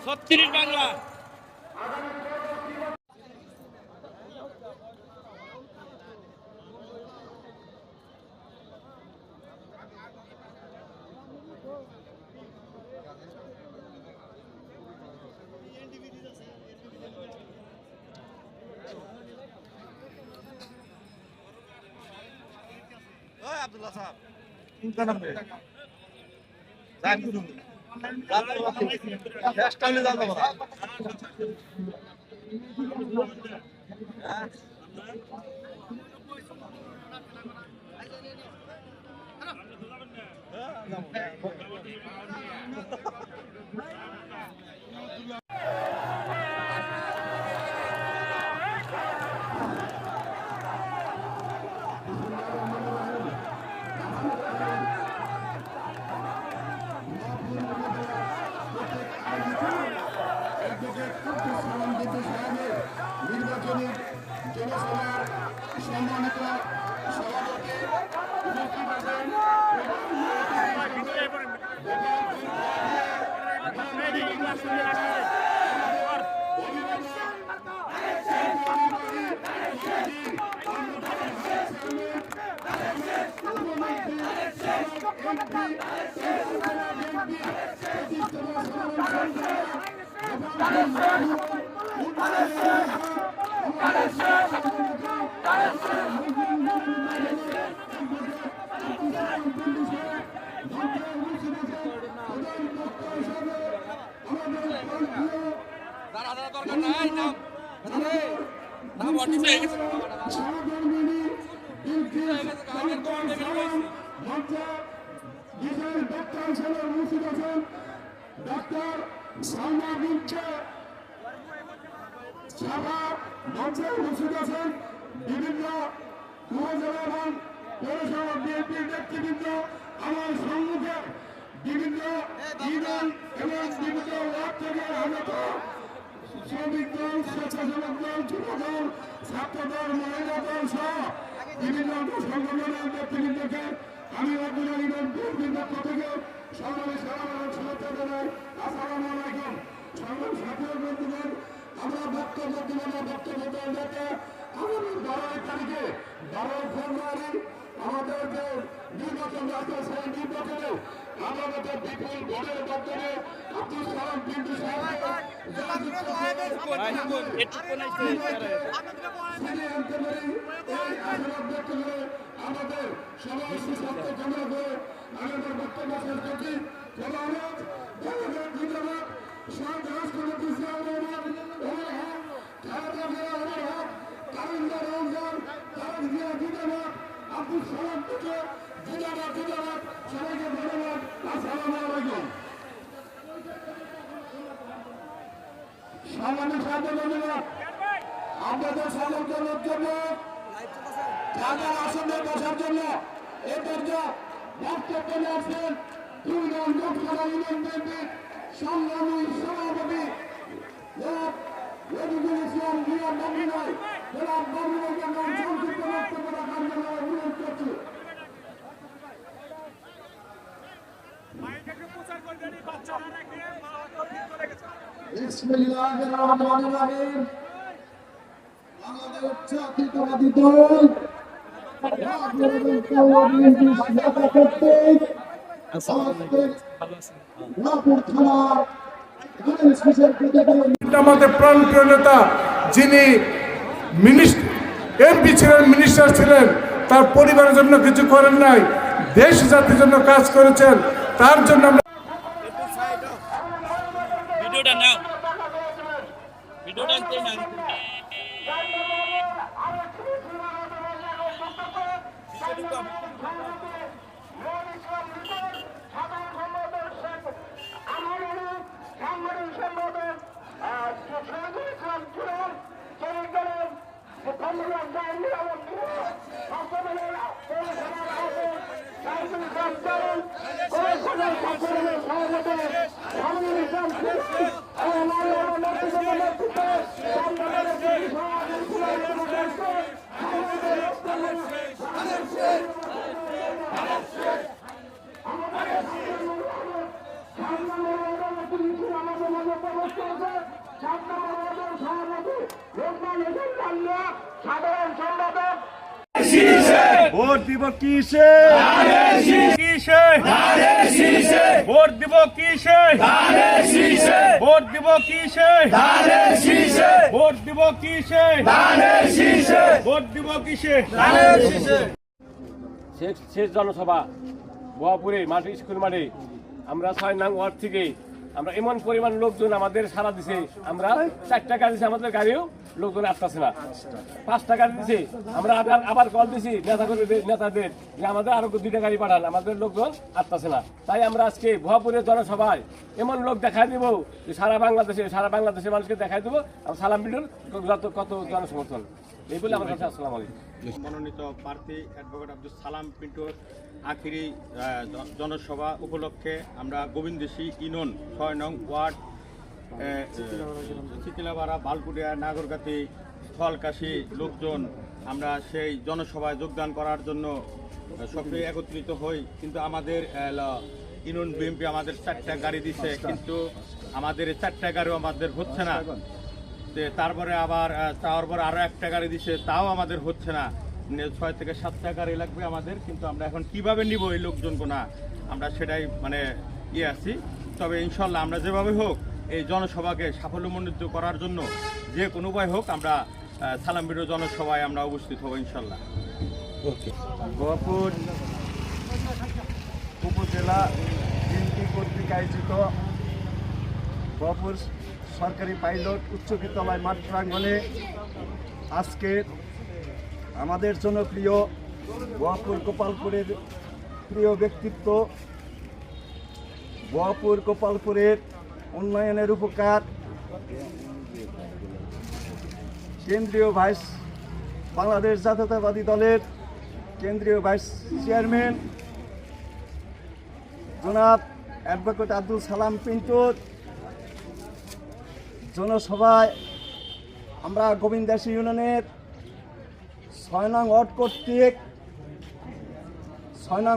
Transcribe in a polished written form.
ছত্রিশ বাংলা আব্দুল্লাহ সাহেব নির্বাচনী জনসভার সম্মানিত সভাপতি দরকার নাই নাম ডক্টর সালমা বিনতে সভা মঞ্চে উপস্থিত আছেন বিভিন্ন উপজেলা এবং পৌরসভা বিএনপির নেতৃবৃন্দ। আমার সম্মুখে বিভিন্ন ইউনিয়ন এবং বিভিন্ন ওয়ার্ড থেকে আগত শ্রমিক দল, স্বেচ্ছাসেবক দল, যুব দল, ছাত্র দল, মহিলা দল সহ বিভিন্ন সংগঠনের নেতৃবৃন্দকে আমি অর্জুনের বিএনপির পক্ষ থেকে সবাই সালাম এবং শুভেচ্ছা জানাই। আসসালামু আলাইকুম। সংগ্রাম সাথী বন্ধুগণ, আমরা বক্তব্য দেওয়াকে আগামী 12 তারিখে 12 ফেব্রুয়ারি আমাদের যে নির্বাচন আছে সেই নির্বাচনে আমাদের বিপুল ভোটের মাধ্যমে আব্দুল সালাম বিন্দু আমাদের সবাই সুস্বাস্থ্য কামনা করে আমাদের বক্তব্য শেষ করছি। সমাজ সাথে ধন্যবাদ। আপনাদের সকলকে অনুরোধ করবো ঢাকার আসনে বসার জন্য এ পর্যায়ে বক্তব্য নিয়ে আসবেন 2 নং লোকসভা ইউনিয়ন বিএনপির সংগ্রামী সভাপতি জনাব রবিকুল ইসলাম মিয়া মামুনাই। জনাব মামুনাইকে নাম সংক্ষিপ্ত বক্তব্য রাখার জন্য অনুরোধ করছি। বিসমিল্লাহির রহমানির রহিম। বাংলাদেশ জাতীয়তাবাদী দল আমাদের প্রাণপ্রিয় নেতা যিনি এমপি ছিলেন, মিনিস্টার ছিলেন, তার পরিবারের জন্য কিছু করেন নাই, দেশ জাতির জন্য কাজ করেছেন, তার জন্য ভিডিওটা নাও, ভিডিওটা নিতে না। সাধারণ সম্পাদক ভোট দিব কিসে কিসে ভোট দিব কিসে ভোট দিব কিসে ভোট দিব কিসে ভোট দিব কিসে শেষ জনসভা বোয়াপুরে মাঠে, স্কুল মাঠে। আমরা 6 নং ওয়ার্ড থেকে আমরা এমন পরিমাণ লোকজন আমাদের সারা দিছে, আমরা 4টা গাড়ি দিছে, আমাদের গাড়িও লোকজন আসতেছে না, 5টা গাড়ি দিছে। আমরা আবার কল দিছি নেতাদের যে আমাদের আরো 2টা গাড়ি পাঠান, আমাদের লোকজন আসতেছে না। তাই আমরা আজকে ভুয়াপুরের জনসভায় এমন লোক দেখাই দিব যে সারা বাংলাদেশের মানুষকে দেখাই দেবো আমরা সালাম ভিডিওর কত জনসমর্থন, এই বলে আমার কাছে। আসসালামু আলাইকুম। মনোনীত প্রার্থী অ্যাডভোকেট আব্দুল সালাম পিন্টুর আখিরি জনসভা উপলক্ষে আমরা গোবিন্দেশী ইউনিয়ন 6 নং ওয়ার্ড, চিতিলাপাড়া, বালকুটিয়া, নাগরকাতি, স্থলকাশি লোকজন আমরা সেই জনসভায় যোগদান করার জন্য সক্রিয় একত্রিত হই। কিন্তু আমাদের ইউনিয়ন বিএনপি আমাদের 4টা গাড়ি দিছে, কিন্তু আমাদের 4টা গাড়িও আমাদের হচ্ছে না। তারপরে আবার চাওয়ার পর আরো 1টা গাড়ি দিছে, তাও আমাদের হচ্ছে না। 6 থেকে 7টা গাড়ি লাগবে আমাদের, কিন্তু আমরা এখন কিভাবে নিব এই লোকজন কোনা, আমরা সেটাই আছি। তবে ইনশাল্লাহ আমরা যেভাবে হোক এই জনসভাকে সাফল্যমণ্ডিত করার জন্য যে কোনো উপায় হোক আমরা সালাম ভিডিও জনসভায় আমরা উপস্থিত হব ইনশাল্লাহ। বোয়াপুর উপজেলা বিএনপি কর্তৃক আয়োজিত বোয়াপুর সরকারি পাইলট উচ্চ বিদ্যালয় মাঠ প্রাঙ্গণে আজকে আমাদের জনপ্রিয় বোয়াপুর গোপালপুরের প্রিয় ব্যক্তিত্ব, বোয়াপুর গোপালপুরের উন্নয়নের উপকার কেন্দ্রীয় ভাইস বাংলাদেশ জাতীয়তাবাদী দলের কেন্দ্রীয় ভাইস চেয়ারম্যান জনাব অ্যাডভোকেট আব্দুল সালাম পিন্টুর জনসভায় আমরা গোবিন্দাসী ইউনিয়নের 6 নং ওয়ার্ড কর্তৃক 6 নং